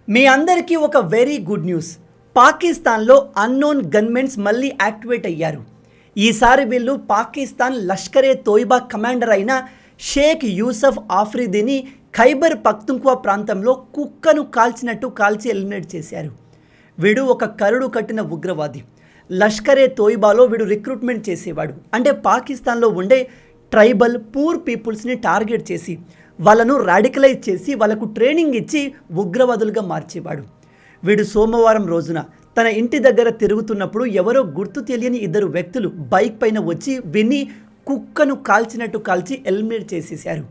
మీ అందరికీ ఒక very good news. పాకిస్తాన్లో అన్నోన్ గన్మెన్స్ మళ్ళీ యాక్టివేట్ అయ్యారు. ఈసారి వీళ్ళు పాకిస్తాన్ లష్కరే తోయిబా కమాండర్ అయిన షేక్ యూసఫ్ ఆఫ్రిదీని ఖైబర్ పఖ్తుంఖ్వా ప్రాంతంలో కుక్కను కాల్చినట్టు కాల్చి ఎలిమినేట్ చేశారు. వీడు ఒక కరుడు కట్టిన ఉగ్రవాది. లష్కరే తోయిబాలో వీడు రిక్రూట్మెంట్ చేసేవాడు. అంటే పాకిస్తాన్లో ఉండే ట్రైబల్ పూర్ పీపుల్స్ని టార్గెట్ చేసి వాళ్ళను రాడికలైజ్ చేసి వాళ్ళకు ట్రైనింగ్ ఇచ్చి ఉగ్రవాదులుగా మార్చేవాడు. వీడు సోమవారం రోజున తన ఇంటి దగ్గర తిరుగుతున్నప్పుడు ఎవరో గుర్తు తెలియని ఇద్దరు వ్యక్తులు బైక్ పైన వచ్చి వీడిని కుక్కను కాల్చినట్టు కాల్చి ఎలిమినేట్ చేసేశారు.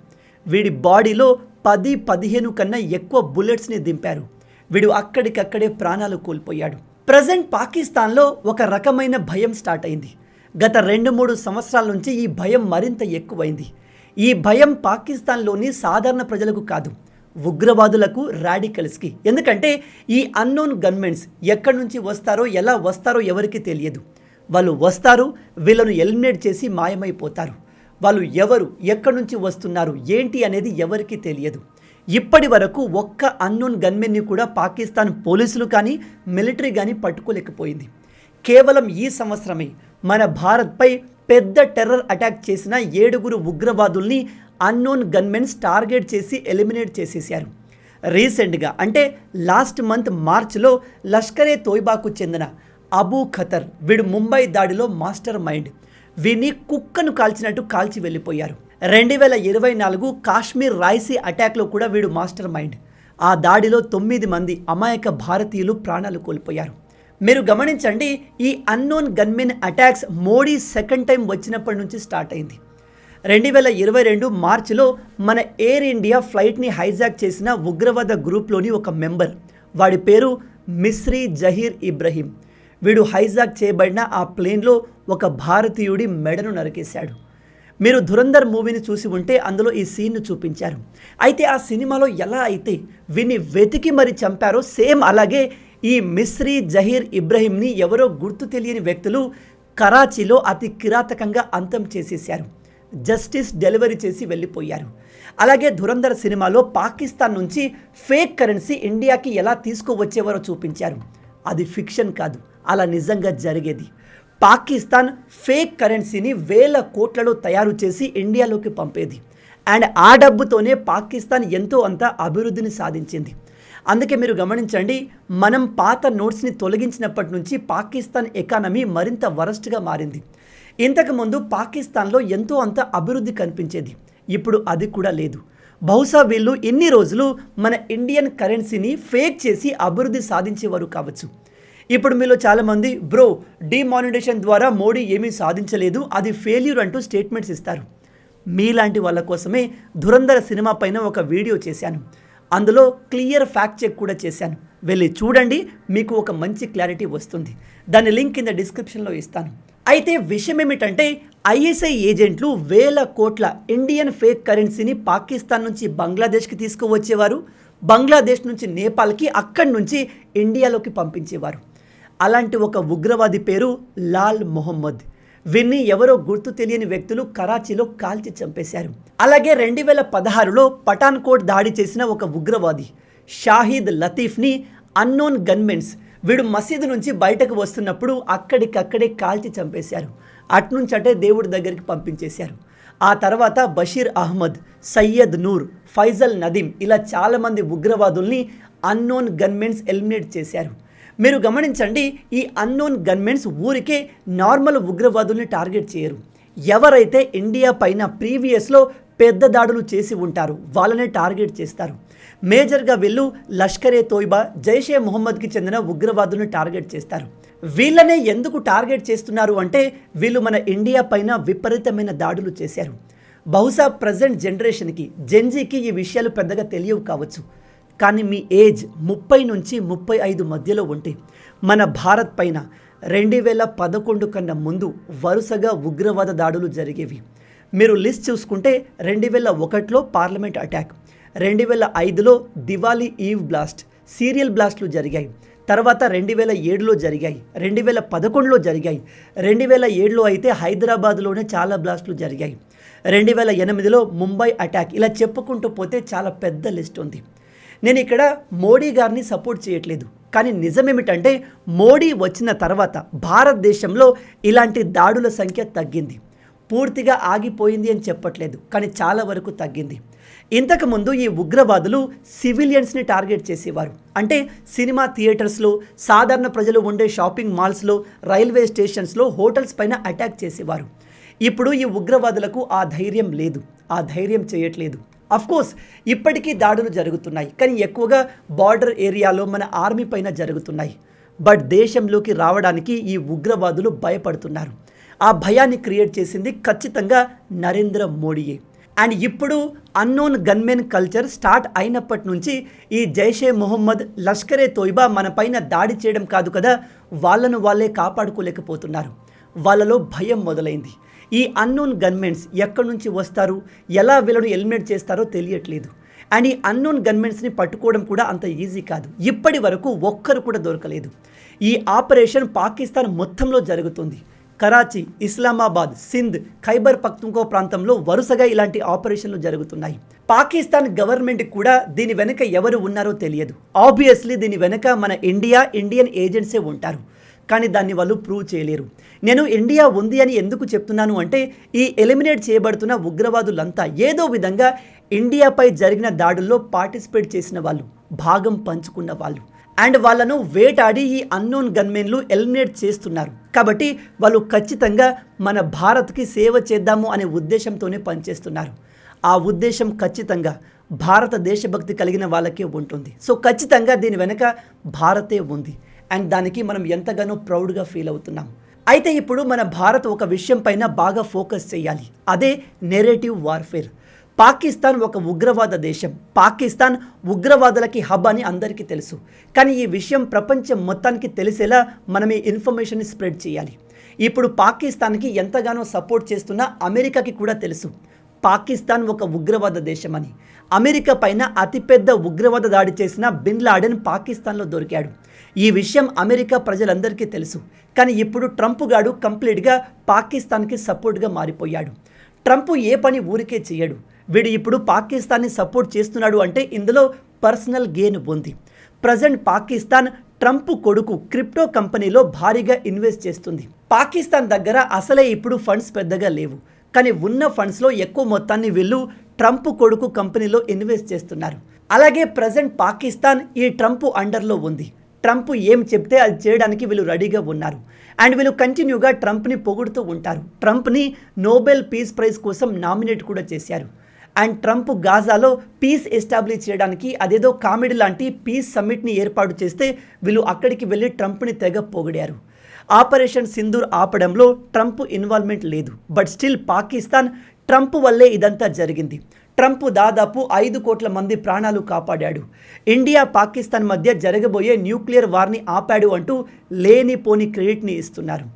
వీడి బాడీలో 10-15 కన్నా ఎక్కువ బుల్లెట్స్ని దింపారు. వీడు అక్కడికక్కడే ప్రాణాలు కోల్పోయాడు. ప్రజెంట్ పాకిస్తాన్లో ఒక రకమైన భయం స్టార్ట్ అయింది. గత 2-3 సంవత్సరాల నుంచి ఈ భయం మరింత ఎక్కువైంది. ఈ భయం పాకిస్తాన్లోని సాధారణ ప్రజలకు కాదు, ఉగ్రవాదులకు, రాడికల్స్కి. ఎందుకంటే ఈ అన్నోన్ గన్మెన్స్ ఎక్కడి నుంచి వస్తారో, ఎలా వస్తారో ఎవరికి తెలియదు. వాళ్ళు వస్తారు, వీళ్ళను ఎలిమినేట్ చేసి మాయమైపోతారు. వాళ్ళు ఎవరు, ఎక్కడి నుంచి వస్తున్నారు, ఏంటి అనేది ఎవరికి తెలియదు. ఇప్పటి వరకు ఒక్క అన్నోన్ గన్మెన్ని కూడా పాకిస్తాన్ పోలీసులు కానీ మిలిటరీ కానీ పట్టుకోలేకపోయింది. కేవలం ఈ సంవత్సరమే మన భారత్పై పెద్ద టెర్రర్ అటాక్ చేసిన 7 ఉగ్రవాదుల్ని అన్నోన్ గన్మెన్స్ టార్గెట్ చేసి ఎలిమినేట్ చేసేశారు. రీసెంట్గా అంటే లాస్ట్ మంత్ మార్చ్లో లష్కరే తోయిబాకు చెందిన అబూ ఖతర్, వీడు ముంబై దాడిలో మాస్టర్ మైండ్. వీడిని కుక్కను కాల్చినట్టు కాల్చి వెళ్ళిపోయారు. 2024 కాశ్మీర్ రాయ్సీ అటాక్లో కూడా వీడు మాస్టర్ మైండ్. ఆ దాడిలో 9 మంది అమాయక భారతీయులు ప్రాణాలు కోల్పోయారు. మీరు గమనించండి, ఈ unknown gunmen attacks Modi second time వచ్చినప్పటి నుంచి స్టార్ట్ అయింది. 2022 మార్చిలో మన ఎయిర్ ఇండియా ఫ్లైట్ని హైజాక్ చేసిన ఉగ్రవాద గ్రూప్లోని ఒక మెంబర్, వాడి పేరు మిస్రీ జహీర్ ఇబ్రహీం. వీడు హైజాక్ చేయబడిన ఆ ప్లేన్లో ఒక భారతీయుడి మెడను నరికేశాడు. మీరు ధురంధర్ మూవీని చూసి ఉంటే అందులో ఈ సీన్ను చూపించారు. అయితే ఆ సినిమాలో ఎలా అయితే వీడిని వెతికి మరి చంపారో సేమ్ అలాగే ఈ మిస్రీ జహీర్ ఇబ్రహీంని ఎవరో గుర్తు తెలియని వ్యక్తులు కరాచీలో అతి కిరాతకంగా అంతం చేసేశారు. జస్టిస్ డెలివరీ చేసి వెళ్ళిపోయారు. అలాగే ధురంధర్ సినిమాలో పాకిస్తాన్ నుంచి ఫేక్ కరెన్సీ ఇండియాకి ఎలా తీసుకువచ్చేవారో చూపించారు. అది ఫిక్షన్ కాదు, అలా నిజంగా జరిగేది. పాకిస్తాన్ ఫేక్ కరెన్సీని 1000 కోట్లలో తయారు చేసి ఇండియాలోకి పంపేది. అండ్ ఆ డబ్బుతోనే పాకిస్తాన్ ఎంతో అంత అభివృద్ధిని సాధించింది. అందుకే మీరు గమనించండి, మనం పాత నోట్స్ని తొలగించినప్పటి నుంచి పాకిస్తాన్ ఎకానమీ మరింత వరస్ట్గా మారింది. ఇంతకుముందు పాకిస్తాన్లో ఎంతో అంత అభివృద్ధి కనిపించేది, ఇప్పుడు అది కూడా లేదు. బహుశా వీళ్ళు ఇన్ని రోజులు మన ఇండియన్ కరెన్సీని ఫేక్ చేసి అభివృద్ధి సాధించేవారు కావచ్చు. ఇప్పుడు మీలో చాలామంది బ్రో డిమానిటైజేషన్ ద్వారా మోడీ ఏమీ సాధించలేదు, అది ఫెయిల్యూర్ అంటూ స్టేట్మెంట్స్ ఇస్తారు. మీలాంటి వాళ్ళ కోసమే ధురంధర సినిమా పైన ఒక వీడియో చేశాను. అందులో క్లియర్ ఫ్యాక్ట్ చెక్ కూడా చేశాను. వెళ్ళి చూడండి, మీకు ఒక మంచి క్లారిటీ వస్తుంది. దాని లింక్ కింద డిస్క్రిప్షన్లో ఇస్తాను. అయితే విషయం ఏమిటంటే, ఐఎస్ఐ ఏజెంట్లు 1000 కోట్ల ఇండియన్ ఫేక్ కరెన్సీని పాకిస్తాన్ నుంచి బంగ్లాదేశ్కి తీసుకువచ్చేవారు, బంగ్లాదేశ్ నుంచి నేపాల్కి, అక్కడి నుంచి ఇండియాలోకి పంపించేవారు. అలాంటి ఒక ఉగ్రవాది పేరు లాల్ మొహమ్మద్. వీన్ని ఎవరో గుర్తు తెలియని వ్యక్తులు కరాచీలో కాల్చి చంపేశారు. అలాగే 2016లో పఠాన్కోట్ దాడి చేసిన ఒక ఉగ్రవాది షాహిద్ లతీఫ్ని అన్నోన్ గన్మెన్స్, వీడు మసీదు నుంచి బయటకు వస్తున్నప్పుడు అక్కడికక్కడే కాల్చి చంపేశారు. అట్నుంచటే దేవుడి దగ్గరికి పంపించేశారు. ఆ తర్వాత బషీర్ అహ్మద్, సయ్యద్ నూర్, ఫైజల్ నదీం, ఇలా చాలామంది ఉగ్రవాదుల్ని అన్నోన్ గన్మెన్స్ ఎలిమినేట్ చేశారు. మీరు గమనించండి, ఈ అన్నోన్ గన్మెన్స్ ఊరికే నార్మల్ ఉగ్రవాదుల్ని టార్గెట్ చేయరు. ఎవరైతే ఇండియా పైన ప్రీవియస్లో పెద్ద దాడులు చేసి ఉంటారో వాళ్ళనే టార్గెట్ చేస్తారు. మేజర్గా వీళ్ళు లష్కరే తోయిబా, జైషే మొహమ్మద్కి చెందిన ఉగ్రవాదుల్ని టార్గెట్ చేస్తారు. వీళ్ళనే ఎందుకు టార్గెట్ చేస్తున్నారు అంటే, వీళ్ళు మన ఇండియా పైన విపరీతమైన దాడులు చేశారు. బహుశా ప్రజెంట్ జనరేషన్కి, జెన్జీకి ఈ విషయాలు పెద్దగా తెలియవు కావచ్చు. కానీ మీ ఏజ్ 30 నుంచి 35 మధ్యలో ఉంటే మన భారత్ పైన 2011 కన్నా ముందు వరుసగా ఉగ్రవాద దాడులు జరిగేవి. మీరు లిస్ట్ చూసుకుంటే 2001లో పార్లమెంట్ అటాక్, 2005లో దివాళీ ఈవ్ బ్లాస్ట్, సీరియల్ బ్లాస్ట్లు జరిగాయి. తర్వాత 2007లో జరిగాయి, 2011లో జరిగాయి, 2007లో అయితే హైదరాబాద్లోనే చాలా బ్లాస్ట్లు జరిగాయి, 2008లో ముంబై అటాక్. ఇలా చెప్పుకుంటూ పోతే చాలా పెద్ద లిస్ట్ ఉంది. నేను ఇక్కడ మోడీ గారిని సపోర్ట్ చేయట్లేదు, కానీ నిజమేమిటంటే మోడీ వచ్చిన తర్వాత భారతదేశంలో ఇలాంటి దాడుల సంఖ్య తగ్గింది. పూర్తిగా ఆగిపోయింది అని చెప్పట్లేదు, కానీ చాలా వరకు తగ్గింది. ఇంతకుముందు ఈ ఉగ్రవాదులు సివిలియన్స్ని టార్గెట్ చేసేవారు. అంటే సినిమా థియేటర్స్లో, సాధారణ ప్రజలు ఉండే షాపింగ్ మాల్స్లో, రైల్వే స్టేషన్స్లో, హోటల్స్ పైన అటాక్ చేసేవారు. ఇప్పుడు ఈ ఉగ్రవాదులకు ఆ ధైర్యం లేదు, ఆ ధైర్యం చేయట్లేదు. అఫ్కోర్స్ ఇప్పటికీ దాడులు జరుగుతున్నాయి, కానీ ఎక్కువగా బార్డర్ ఏరియాలో మన ఆర్మీ పైన జరుగుతున్నాయి. బట్ దేశంలోకి రావడానికి ఈ ఉగ్రవాదులు భయపడుతున్నారు. ఆ భయాన్ని క్రియేట్ చేసింది ఖచ్చితంగా నరేంద్ర మోడీయే. అండ్ ఇప్పుడు అన్నోన్ గన్మెన్ కల్చర్ స్టార్ట్ అయినప్పటి నుంచి ఈ జైషే మొహమ్మద్, లష్కరే తోయిబా మన పైన దాడి చేయడం కాదు కదా, వాళ్ళను వాళ్ళే కాపాడుకోలేకపోతున్నారు. వాళ్ళలో భయం మొదలైంది. ఈ అన్నోన్ గన్మెన్స్ ఎక్కడి నుంచి వస్తారు, ఎలా వీళ్ళను ఎలిమినేట్ చేస్తారో తెలియట్లేదు. అండ్ ఈ అన్నోన్ గన్మెన్స్ని పట్టుకోవడం కూడా అంత ఈజీ కాదు. ఇప్పటి వరకు ఒక్కరు కూడా దొరకలేదు. ఈ ఆపరేషన్ పాకిస్తాన్ మొత్తంలో జరుగుతుంది. కరాచీ, ఇస్లామాబాద్, సింధ్, ఖైబర్ పఖ్తుంఖో ప్రాంతంలో వరుసగా ఇలాంటి ఆపరేషన్లు జరుగుతున్నాయి. పాకిస్తాన్ గవర్నమెంట్ కూడా దీని వెనక ఎవరు ఉన్నారో తెలియదు. ఆబ్వియస్లీ దీని వెనక మన ఇండియన్ ఏజెంట్సే ఉంటారు, కానీ దాన్ని వాళ్ళు ప్రూవ్ చేయలేరు. నేను ఇండియా ఉంది అని ఎందుకు చెప్తున్నాను అంటే, ఈ ఎలిమినేట్ చేయబడుతున్న ఉగ్రవాదులంతా ఏదో విధంగా ఇండియాపై జరిగిన దాడుల్లో పార్టిసిపేట్ చేసిన వాళ్ళు, భాగం పంచుకున్న వాళ్ళు. అండ్ వాళ్ళను వేటాడి ఈ అన్నోన్ గన్మెన్లు ఎలిమినేట్ చేస్తున్నారు. కాబట్టి వాళ్ళు ఖచ్చితంగా మన భారత్కి సేవ చేద్దాము అనే ఉద్దేశంతోనే పనిచేస్తున్నారు. ఆ ఉద్దేశం ఖచ్చితంగా భారత దేశభక్తి కలిగిన వాళ్ళకే ఉంటుంది. సో ఖచ్చితంగా దీని వెనక భారతే ఉంది. అండ్ దానికి మనం ఎంతగానో ప్రౌడ్గా ఫీల్ అవుతున్నాం. అయితే ఇప్పుడు మన భారత్ ఒక విషయం పైన బాగా ఫోకస్ చేయాలి. అదే నెరేటివ్ వార్ఫేర్. పాకిస్తాన్ ఒక ఉగ్రవాద దేశం. పాకిస్తాన్ ఉగ్రవాదులకి హబ్ అని అందరికీ తెలుసు. కానీ ఈ విషయం ప్రపంచం మొత్తానికి తెలిసేలా మనం ఈ ఇన్ఫర్మేషన్ని స్ప్రెడ్ చేయాలి. ఇప్పుడు పాకిస్తాన్కి ఎంతగానో సపోర్ట్ చేస్తున్న అమెరికాకి కూడా తెలుసు పాకిస్తాన్ ఒక ఉగ్రవాద దేశం అని. అమెరికా పైన అతిపెద్ద ఉగ్రవాద దాడి చేసిన బిన్ లాడెన్ పాకిస్తాన్లో దొరికాడు. ఈ విషయం అమెరికా ప్రజలందరికీ తెలుసు. కానీ ఇప్పుడు ట్రంప్ గాడు కంప్లీట్గా పాకిస్తాన్కి సపోర్ట్గా మారిపోయాడు. ట్రంప్ ఏ పని ఊరికే చేయడు. వీడు ఇప్పుడు పాకిస్తాన్ని సపోర్ట్ చేస్తున్నాడు అంటే ఇందులో పర్సనల్ గెయిన్ ఉంది. ప్రజెంట్ పాకిస్తాన్ ట్రంప్ కొడుకు క్రిప్టో కంపెనీలో భారీగా ఇన్వెస్ట్ చేస్తుంది. పాకిస్తాన్ దగ్గర అసలే ఇప్పుడు ఫండ్స్ పెద్దగా లేవు, కానీ ఉన్న ఫండ్స్లో ఎక్కువ మొత్తాన్ని వీళ్ళు ట్రంప్ కొడుకు కంపెనీలో ఇన్వెస్ట్ చేస్తున్నారు. అలాగే ప్రజెంట్ పాకిస్తాన్ ఈ ట్రంప్ అండర్లో ఉంది. ట్రంప్ ఏం చెప్తే అది చేయడానికి వీళ్ళు రెడీగా ఉన్నారు. అండ్ వీళ్ళు కంటిన్యూగా ట్రంప్ని పొగుడుతూ ఉంటారు. ట్రంప్ని నోబెల్ పీస్ ప్రైజ్ కోసం నామినేట్ కూడా చేశారు. అండ్ ట్రంప్ గాజాలో పీస్ ఎస్టాబ్లిష్ చేయడానికి అదేదో కామెడీ లాంటి పీస్ సమ్మిట్ని ఏర్పాటు చేస్తే వీళ్ళు అక్కడికి వెళ్ళి ట్రంప్ని తెగ పొగిడారు. ఆపరేషన్ సింధూర్ ఆపడంలో ట్రంప్ ఇన్వాల్వ్మెంట్ లేదు. బట్ స్టిల్ పాకిస్తాన్ ట్రంప్ వల్లే ఇదంతా జరిగింది. ట్రంప్ దాదాపు 5 కోట్ల మంది ప్రాణాలు కాపాడాడు. ఇండియా పాకిస్తాన్ మధ్య జరగబోయే న్యూక్లియర్ వార్ని ఆపాడు అంటూ లేనిపోని క్రెడిట్ని ఇస్తున్నారు.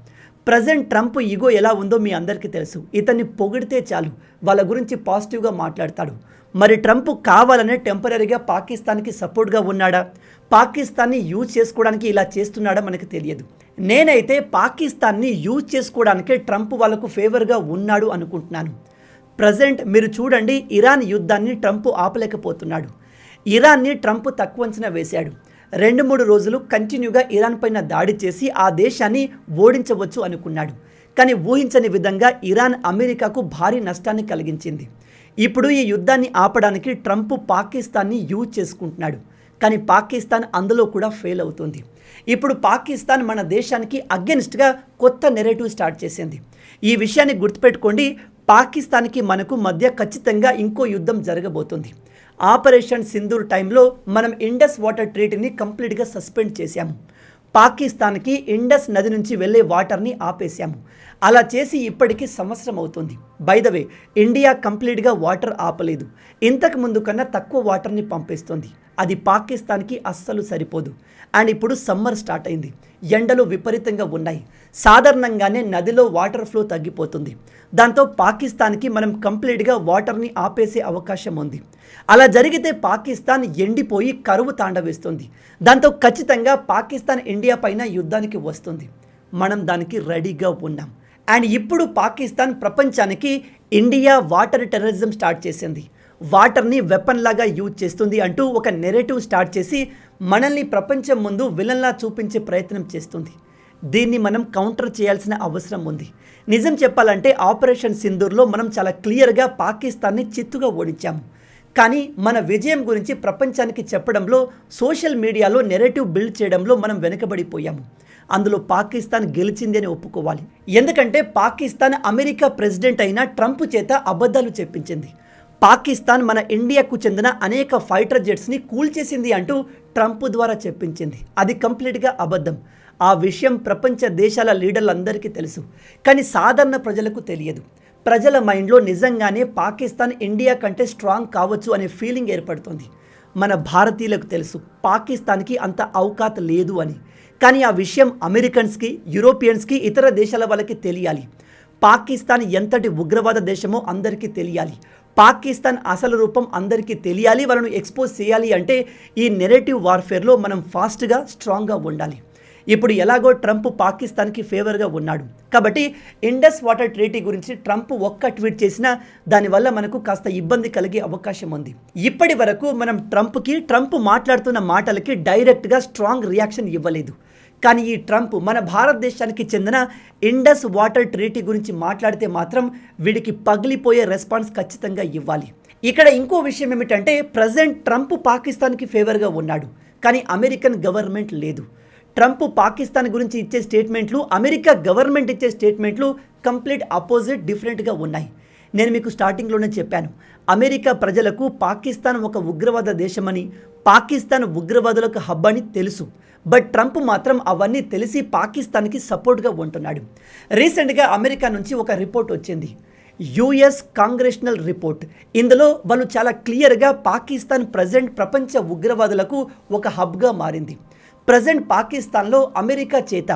ప్రజెంట్ ట్రంప్ ఈగో ఎలా ఉందో మీ అందరికీ తెలుసు. ఇతన్ని పొగిడితే చాలు వాళ్ళ గురించి పాజిటివ్గా మాట్లాడతాడు. మరి ట్రంప్ కావాలనే టెంపరీగా పాకిస్తాన్కి సపోర్ట్గా ఉన్నాడా, పాకిస్తాన్ని యూజ్ చేసుకోవడానికి ఇలా చేస్తున్నాడా మనకు తెలియదు. నేనైతే పాకిస్తాన్ని యూజ్ చేసుకోవడానికే ట్రంప్ వాళ్ళకు ఫేవర్గా ఉన్నాడు అనుకుంటున్నాను. ప్రజెంట్ మీరు చూడండి, ఇరాన్ యుద్ధాన్ని ట్రంప్ ఆపలేకపోతున్నాడు. ఇరాన్ని ట్రంప్ తక్కువ అంచనా వేశాడు. 2-3 రోజులు కంటిన్యూగా ఇరాన్ పైన దాడి చేసి ఆ దేశాన్ని ఓడించవచ్చు అనుకున్నాడు. కానీ ఊహించని విధంగా ఇరాన్ అమెరికాకు భారీ నష్టాన్ని కలిగించింది. ఇప్పుడు ఈ యుద్ధాన్ని ఆపడానికి ట్రంప్ పాకిస్తాన్ని యూజ్ చేసుకుంటున్నాడు. కానీ పాకిస్తాన్ అందులో కూడా ఫెయిల్ అవుతుంది. ఇప్పుడు పాకిస్తాన్ మన దేశానికి అగెన్స్ట్గా కొత్త నెరేటివ్ స్టార్ట్ చేసింది. ఈ విషయాన్ని గుర్తుపెట్టుకోండి, పాకిస్తాన్కి మనకు మధ్య ఖచ్చితంగా ఇంకో యుద్ధం జరగబోతుంది. ఆపరేషన్ సింధూర్ టైంలో మనం ఇండస్ వాటర్ ట్రీటీని కంప్లీట్గా సస్పెండ్ చేశాము. పాకిస్తాన్కి ఇండస్ నది నుంచి వెళ్ళే వాటర్ని ఆపేశాము. అలా చేసి ఇప్పటికీ సంవత్సరం అవుతుంది. బై ద వే, ఇండియా కంప్లీట్గా వాటర్ ఆపలేదు. ఇంతకు ముందు కన్నా తక్కువ వాటర్ని పంపిస్తుంది. అది పాకిస్తాన్కి అస్సలు సరిపోదు. అండ్ ఇప్పుడు సమ్మర్ స్టార్ట్ అయింది. ఎండలు విపరీతంగా ఉన్నాయి. సాధారణంగానే నదిలో వాటర్ ఫ్లో తగ్గిపోతుంది. దాంతో పాకిస్తాన్కి మనం కంప్లీట్గా వాటర్ని ఆపేసే అవకాశం ఉంది. అలా జరిగితే పాకిస్తాన్ ఎండిపోయి కరువు తాండవేస్తుంది. దాంతో ఖచ్చితంగా పాకిస్తాన్ ఇండియా పైన యుద్ధానికి వస్తుంది. మనం దానికి రెడీగా ఉన్నాం. అండ్ ఇప్పుడు పాకిస్తాన్ ప్రపంచానికి ఇండియా వాటర్ టెర్రరిజం స్టార్ట్ చేసింది. వాటర్ని వెపన్ లాగా యూజ్ చేస్తుంది అంటూ ఒక నెరేటివ్ స్టార్ట్ చేసి మనల్ని ప్రపంచం ముందు విలన్లా చూపించే ప్రయత్నం చేస్తుంది. దీన్ని మనం కౌంటర్ చేయాల్సిన అవసరం ఉంది. నిజం చెప్పాలంటే ఆపరేషన్ సింధూర్లో మనం చాలా క్లియర్గా పాకిస్తాన్ని చిత్తుగా ఓడించాము. కానీ మన విజయం గురించి ప్రపంచానికి చెప్పడంలో, సోషల్ మీడియాలో నెరేటివ్ బిల్డ్ చేయడంలో మనం వెనుకబడిపోయాము. అందులో పాకిస్తాన్ గెలిచింది అని ఒప్పుకోవాలి. ఎందుకంటే పాకిస్తాన్ అమెరికా ప్రెసిడెంట్ అయిన ట్రంప్ చేత అబద్ధాలు చెప్పించింది. పాకిస్తాన్ మన ఇండియాకు చెందిన అనేక ఫైటర్ జెట్స్ని కూల్చేసింది అంటూ ట్రంప్ ద్వారా చెప్పించింది. అది కంప్లీట్గా అబద్ధం. ఆ విషయం ప్రపంచ దేశాల లీడర్లందరికీ తెలుసు, కానీ సాధారణ ప్రజలకు తెలియదు. ప్రజల మైండ్లో నిజంగానే పాకిస్తాన్ ఇండియా కంటే స్ట్రాంగ్ కావచ్చు అనే ఫీలింగ్ ఏర్పడుతుంది. మన భారతీయులకు తెలుసు పాకిస్తాన్కి అంత అవకాశం లేదు అని. కానీ ఆ విషయం అమెరికన్స్కి, యూరోపియన్స్కి, ఇతర దేశాల వాళ్ళకి తెలియాలి. పాకిస్తాన్ ఎంతటి ఉగ్రవాద దేశమో అందరికీ తెలియాలి. పాకిస్తాన్ అసలు రూపం అందరికీ తెలియాలి. వాళ్ళను ఎక్స్పోజ్ చేయాలి అంటే ఈ నెరేటివ్ వార్ఫేర్లో మనం ఫాస్ట్గా, స్ట్రాంగ్గా ఉండాలి. ఇప్పుడు ఎలాగో ట్రంప్ పాకిస్తాన్కి ఫేవర్గా ఉన్నాడు కాబట్టి ఇండస్ వాటర్ ట్రీటీ గురించి ట్రంప్ ఒక్క ట్వీట్ చేసినా దానివల్ల మనకు కాస్త ఇబ్బంది కలిగే అవకాశం ఉంది. ఇప్పటి వరకు మనం ట్రంప్ మాట్లాడుతున్న మాటలకి డైరెక్ట్గా స్ట్రాంగ్ రియాక్షన్ ఇవ్వలేదు. కానీ ఈ ట్రంప్ మన భారతదేశానికి చెందిన ఇండస్ వాటర్ ట్రీటీ గురించి మాట్లాడితే మాత్రం వీడికి పగిలిపోయే రెస్పాన్స్ ఖచ్చితంగా ఇవ్వాలి. ఇక్కడ ఇంకో విషయం ఏమిటంటే ప్రజెంట్ ట్రంప్ పాకిస్తాన్కి ఫేవర్గా ఉన్నాడు, కానీ అమెరికన్ గవర్నమెంట్ లేదు. ట్రంప్ పాకిస్తాన్ గురించి ఇచ్చే స్టేట్మెంట్లు, అమెరికా గవర్నమెంట్ ఇచ్చే స్టేట్మెంట్లు కంప్లీట్ అపోజిట్, డిఫరెంట్గా ఉన్నాయి. నేను మీకు స్టార్టింగ్లోనే చెప్పాను, అమెరికా ప్రజలకు పాకిస్తాన్ ఒక ఉగ్రవాద దేశమని, పాకిస్తాన్ ఉగ్రవాదులకు హబ్ అని తెలుసు. బట్ ట్రంప్ మాత్రం అవన్నీ తెలిసి పాకిస్తాన్కి సపోర్ట్గా ఉంటున్నాడు. రీసెంట్గా అమెరికా నుంచి ఒక రిపోర్ట్ వచ్చింది, యుఎస్ కాంగ్రెషనల్ రిపోర్ట్. ఇందులో వాళ్ళు చాలా క్లియర్గా పాకిస్తాన్ ప్రజెంట్ ప్రపంచ ఉగ్రవాదులకు ఒక హబ్గా మారింది. ప్రజెంట్ పాకిస్తాన్లో అమెరికా చేత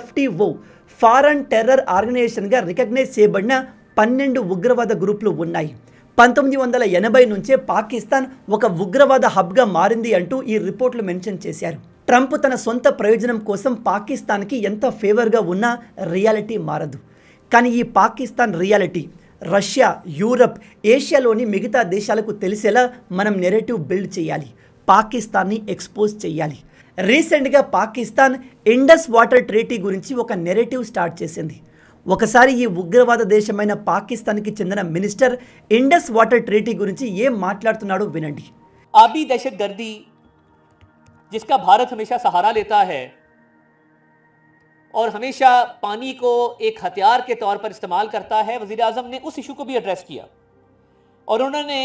FTO ఫారెన్ టెర్రర్ ఆర్గనైజేషన్గా రికగ్నైజ్ చేయబడిన 12 ఉగ్రవాద గ్రూపులు ఉన్నాయి. 1980 నుంచే పాకిస్తాన్ ఒక ఉగ్రవాద హబ్గా మారింది అంటూ ఈ రిపోర్ట్లు మెన్షన్ చేశారు. ట్రంప్ తన సొంత ప్రయోజనం కోసం పాకిస్తాన్కి ఎంత ఫేవర్గా ఉన్నా రియాలిటీ మారదు. కానీ ఈ పాకిస్తాన్ రియాలిటీ రష్యా, యూరప్, ఏషియాలోని మిగతా దేశాలకు తెలిసేలా మనం నెరేటివ్ బిల్డ్ చేయాలి, పాకిస్తాన్ని ఎక్స్పోజ్ చేయాలి. రీసెంట్గా పాకిస్తాన్ ఇండస్ వాటర్ ట్రీటీ గురించి ఒక నెరేటివ్ స్టార్ట్ చేసింది. ఒకసారి ఈ ఉగ్రవాద దేశమైన పాకిస్తాన్కి చెందిన మినిస్టర్ ఇండస్ వాటర్ ట్రీటీ గురించి ఏం మాట్లాడుతున్నాడో వినండి. आबी दहशतगर्दी जिसका भारत हमेशा सहारा लेता है और हमेशा पानी को एक हथियार के तौर पर इस्तेमाल करता है, वज़ीर आज़म ने उस इशू को भी एड्रेस किया और उन्होंने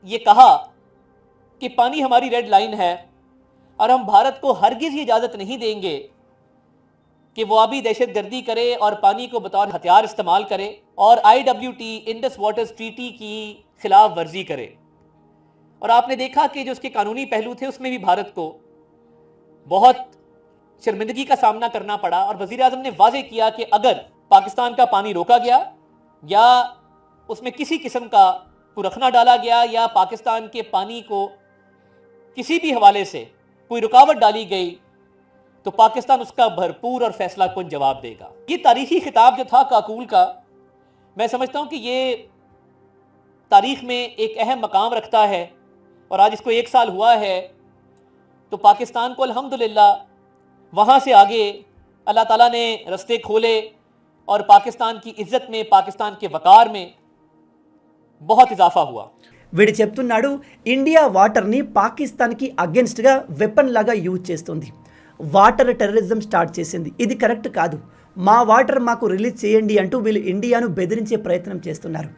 ये कहा कि पानी हमारी रेड लाइन है और हम भारत को हरगिज़ ये इजाज़त नहीं देंगे कि वो आबी दहशतगर्दी करे और पानी को बतौर हथियार इस्तेमाल करे और IWT इंडस वाटर्स ट्रीटी की खिलाफ वर्जी करे। और आपने देखा कि जो उसके कानूनी पहलू थे उसमें भी भारत को बहुत शर्मिंदगी का सामना करना पड़ा और वज़ीर आज़म ने वाज़ेह किया कि अगर पाकिस्तान का पानी रोका गया या उसमें किसी किस्म का कोई रखना डाला गया या पाकिस्तान के पानी को किसी भी हवाले से कोई रुकावट डाली गई तो पाकिस्तान उसका भरपूर और फैसलाकुन जवाब देगा। ये तारीखी खिताब जो था काकूल का, मैं समझता हूँ कि ये तारीख में एक अहम मकाम रखता है और आज इसको 1 साल हुआ है तो पाकिस्तान को अल्हम्दुलिल्लाह वहाँ से आगे अल्लाह ताला ने रास्ते खोले और पाकिस्तान की इज्जत में, पाकिस्तान के वक़ार में बहुत इजाफा हुआ। వీడు చెప్తున్నాడు ఇండియా వాటర్ని పాకిస్తాన్కి అగెన్స్ట్గా వెపన్ లాగా యూజ్ చేస్తుంది, వాటర్ టెర్రరిజం స్టార్ట్ చేసింది. ఇది కరెక్ట్ కాదు, మా వాటర్ మాకు రిలీజ్ చేయండి అంటూ వీళ్ళు ఇండియాను బెదిరించే ప్రయత్నం చేస్తున్నారు.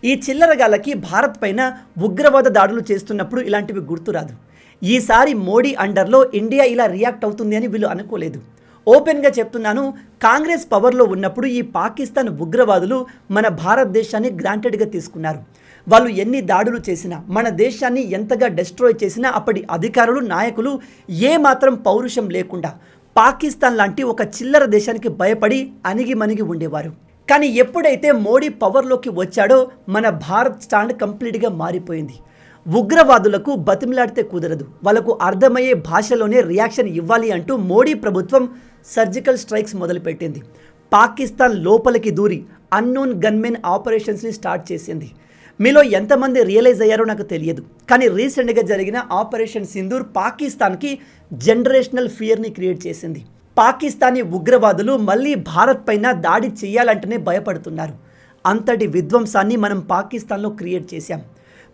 ఈ చిల్లరగాళ్ళకి భారత్ పైన ఉగ్రవాద దాడులు చేస్తున్నప్పుడు ఇలాంటివి గుర్తురాదు. ఈసారి మోడీ అండర్లో ఇండియా ఇలా రియాక్ట్ అవుతుంది అని వీళ్ళు అనుకోలేదు. ఓపెన్గా చెప్తున్నాను, కాంగ్రెస్ పవర్లో ఉన్నప్పుడు ఈ పాకిస్తాన్ ఉగ్రవాదులు మన భారతదేశాన్ని గ్రాంటెడ్గా తీసుకున్నారు. వాళ్ళు ఎన్ని దాడులు చేసినా, మన దేశాన్ని ఎంతగా డెస్ట్రాయ్ చేసినా అప్పటి అధికారులు, నాయకులు ఏమాత్రం పౌరుషం లేకుండా పాకిస్తాన్ లాంటి ఒక చిల్లర దేశానికి భయపడి అణిగిమణిగి ఉండేవారు. కానీ ఎప్పుడైతే మోడీ పవర్లోకి వచ్చాడో మన భారత్ స్టాండ్ కంప్లీట్గా మారిపోయింది. ఉగ్రవాదులకు బతిమిలాడితే కుదరదు, వాళ్ళకు అర్థమయ్యే భాషలోనే రియాక్షన్ ఇవ్వాలి అంటూ మోడీ ప్రభుత్వం సర్జికల్ స్ట్రైక్స్ మొదలుపెట్టింది. పాకిస్తాన్ లోపలికి దూరి అన్నోన్ గన్మెన్ ఆపరేషన్స్ని స్టార్ట్ చేసింది. మీలో ఎంతమంది రియలైజ్ అయ్యారో నాకు తెలియదు, కానీ రీసెంట్గా జరిగిన ఆపరేషన్ సింధూర్ పాకిస్తాన్కి జనరేషనల్ ఫియర్ని క్రియేట్ చేసింది. పాకిస్తానీ ఉగ్రవాదులు మళ్ళీ భారత్ పైన దాడి చేయాలంటేనే భయపడుతున్నారు. అంతటి విధ్వంసాన్ని మనం పాకిస్తాన్లో క్రియేట్ చేశాం.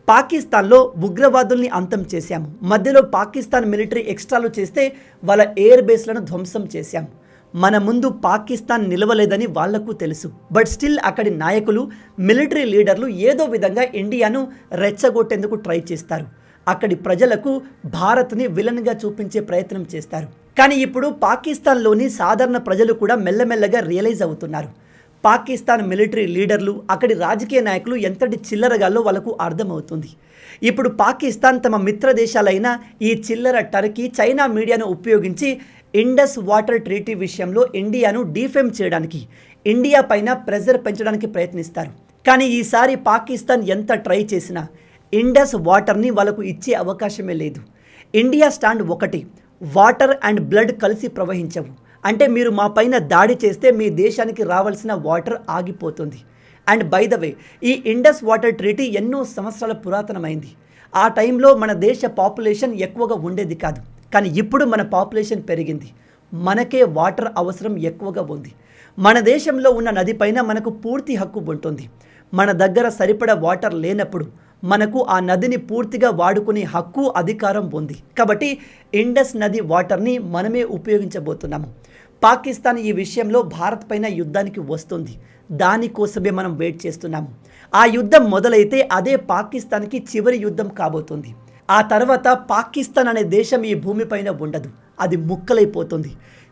పాకిస్తాన్లో ఉగ్రవాదుల్ని అంతం చేశాము. మధ్యలో పాకిస్తాన్ మిలిటరీ ఎక్స్ట్రాలు చేస్తే వాళ్ళ ఎయిర్ బేస్లను ధ్వంసం చేశాం. మన ముందు పాకిస్తాన్ నిలవలేదని వాళ్లకు తెలుసు. బట్ స్టిల్ అక్కడి నాయకులు, మిలిటరీ లీడర్లు ఏదో విధంగా ఇండియాను రెచ్చగొట్టేందుకు ట్రై చేస్తారు. అక్కడి ప్రజలకు భారత్ని విలన్గా చూపించే ప్రయత్నం చేస్తారు. కానీ ఇప్పుడు పాకిస్తాన్లోని సాధారణ ప్రజలు కూడా మెల్లమెల్లగా రియలైజ్ అవుతున్నారు. పాకిస్తాన్ మిలిటరీ లీడర్లు, అక్కడి రాజకీయ నాయకులు ఎంతటి చిల్లరగాల్లో వాళ్ళకు అర్థమవుతుంది. ఇప్పుడు పాకిస్తాన్ తమ మిత్ర దేశాలైన ఈ చిల్లర టర్కీ, చైనా మీడియాను ఉపయోగించి ఇండస్ వాటర్ ట్రీటీ విషయంలో ఇండియాను డిఫేమ్ చేయడానికి, ఇండియా పైన ప్రెజర్ పెంచడానికి ప్రయత్నిస్తారు. కానీ ఈసారి పాకిస్తాన్ ఎంత ట్రై చేసినా ఇండస్ వాటర్ని వాళ్ళకు ఇచ్చే అవకాశమే లేదు. ఇండియా స్టాండ్ ఒకటి, వాటర్ అండ్ బ్లడ్ కలిసి ప్రవహించవు. అంటే మీరు మా పైన దాడి చేస్తే మీ దేశానికి రావాల్సిన వాటర్ ఆగిపోతుంది. అండ్ బై ద వే, ఈ ఇండస్ వాటర్ ట్రీటీ ఎన్నో సంవత్సరాల పురాతనమైంది. ఆ టైంలో మన దేశ పాపులేషన్ ఎక్కువగా ఉండేది కాదు. కానీ ఇప్పుడు మన పాపులేషన్ పెరిగింది. మనకే వాటర్ అవసరం ఎక్కువగా ఉంది. మన దేశంలో ఉన్న నది పైన మనకు పూర్తి హక్కు ఉంటుంది. మన దగ్గర సరిపడా వాటర్ లేనప్పుడు మనకు ఆ నదిని పూర్తిగా వాడుకునే హక్కు, అధికారం ఉంది. కాబట్టి ఇండస్ నది వాటర్ని మనమే ఉపయోగించబోతున్నాము. పాకిస్తాన్ ఈ విషయంలో భారత్ పైన యుద్ధానికి వస్తుంది. దానికోసమే మనం వెయిట్ చేస్తున్నాము. ఆ యుద్ధం మొదలైతే అదే పాకిస్తాన్కి చివరి యుద్ధం కాబోతుంది. ఆ తర్వాత పాకిస్తాన్ అనే దేశం ఈ భూమిపైన ఉండదు. అది ముక్కలైపోతుంది.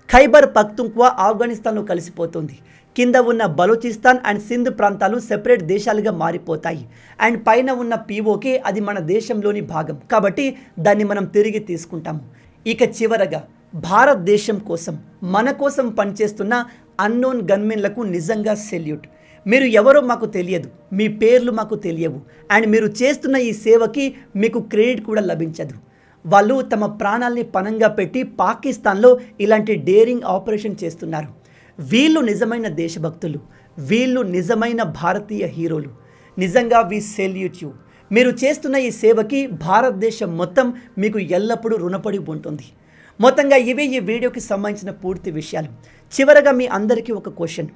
ఖైబర్ పఖ్తుంఖ్వా ఆఫ్ఘనిస్తాన్లో కలిసిపోతుంది. కింద ఉన్న బలూచిస్తాన్ అండ్ సింధ్ ప్రాంతాలు సెపరేట్ దేశాలుగా మారిపోతాయి. అండ్ పైన ఉన్న పీఓకే అది మన దేశంలోని భాగం. కాబట్టి దాన్ని మనం తిరిగి తీసుకుంటాము. ఇక చివరగా భారతదేశం కోసం, మన కోసం పనిచేస్తున్న అన్నోన్ గన్మెన్లకు నిజంగా సెల్యూట్. మీరు ఎవరో మాకు తెలియదు, మీ పేర్లు మాకు తెలియవు, అండ్ మీరు చేస్తున్న ఈ సేవకి మీకు క్రెడిట్ కూడా లభించదు. వాళ్ళు తమ ప్రాణాల్ని పణంగా పెట్టి పాకిస్తాన్లో ఇలాంటి డేరింగ్ ఆపరేషన్ చేస్తున్నారు. వీళ్ళు నిజమైన దేశభక్తులు, వీళ్ళు నిజమైన భారతీయ హీరోలు. నిజంగా వి సెల్యూట్ యూ. మీరు చేస్తున్న ఈ సేవకి భారతదేశం మొత్తం మీకు ఎల్లప్పుడూ రుణపడి ఉంటుంది. మొత్తంగా ఇవే ఈ వీడియోకి సంబంధించిన పూర్తి విషయాలు. చివరగా మీ అందరికీ ఒక క్వశ్చన్.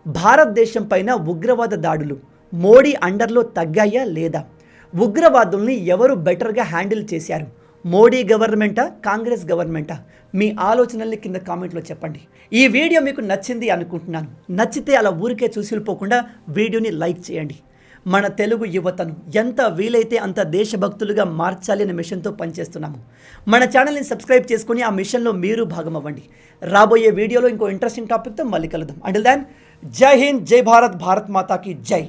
భారతదేశం పైన ఉగ్రవాద దాడులు మోడీ అండర్లో తగ్గాయా లేదా? ఉగ్రవాదుల్ని ఎవరు బెటర్గా హ్యాండిల్ చేశారు? మోడీ గవర్నమెంటా, కాంగ్రెస్ గవర్నమెంటా? మీ ఆలోచనల్ని కింద కామెంట్లో చెప్పండి. ఈ వీడియో మీకు నచ్చింది అనుకుంటున్నాను. నచ్చితే అలా ఊరికే చూసి వెళ్ళిపోకుండా వీడియోని లైక్ చేయండి. మన తెలుగు యువతను ఎంత వీలైతే అంత దేశభక్తులుగా మార్చాలి అనే మిషన్తో పనిచేస్తున్నాము. మన ఛానల్ని సబ్స్క్రైబ్ చేసుకుని ఆ మిషన్లో మీరు భాగం అవ్వండి. రాబోయే వీడియోలో ఇంకో ఇంట్రెస్టింగ్ టాపిక్తో మళ్ళీ కలుద్దాం. అంటిల్ దెన్, జై హింద్, జై భారత్, భారత్ మాతాకి జై.